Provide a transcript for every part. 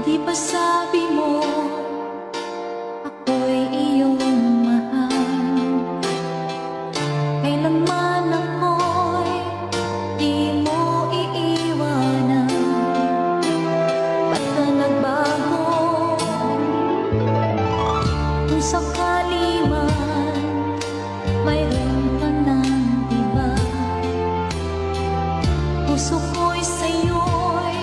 Di ba sabi mo ako'y iyong mahal? Kailanman ako'y di mo iiwanan. Ba't ka nagbago? Kung sakali man mayroon ka ng iba, puso ko'y sa'yo'y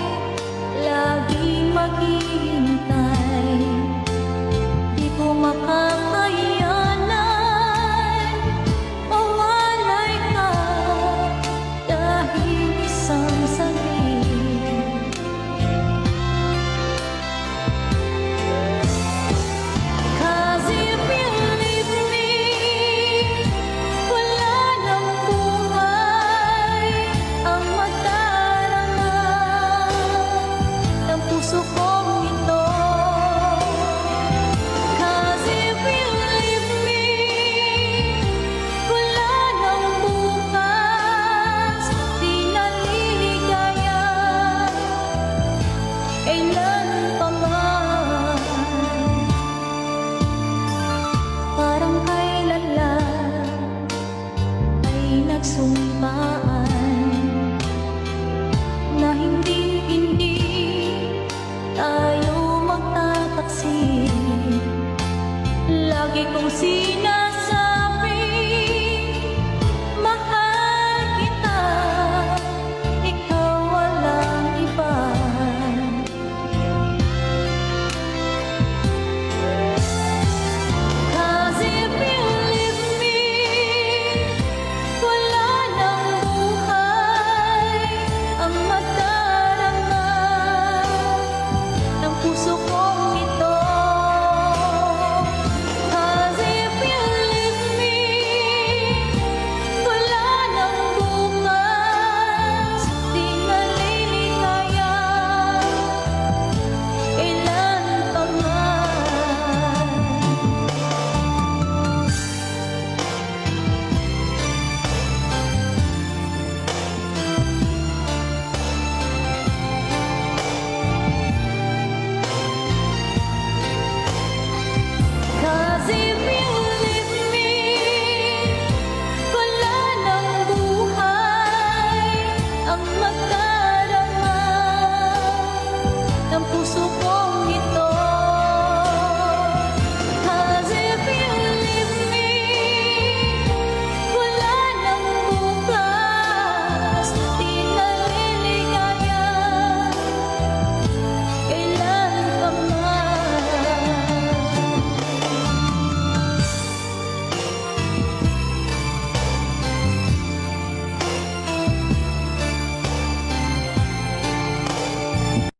laging maghihintay. Di ko makakayanan mawalay ka dahil isang saglit. 'Cause if you leave me, wala nang buhay ang madarama ng puso kong ito. 'Cause if you leave me, wala nang bukas, di naliligaya kailan pa man. Parang kailan lang ay nagsumpaan na hindi tayo magtataksil. Lagi kong sinasabi, mahal kita, ikaw walang iba. 'Cause if you leave me, wala nang buhay ang madarama ng puso kong ito. 'Cause if you leave me, wala nang bukas, di naliligaya kailan pa man. Cause if you leave me, wala nang buhay ang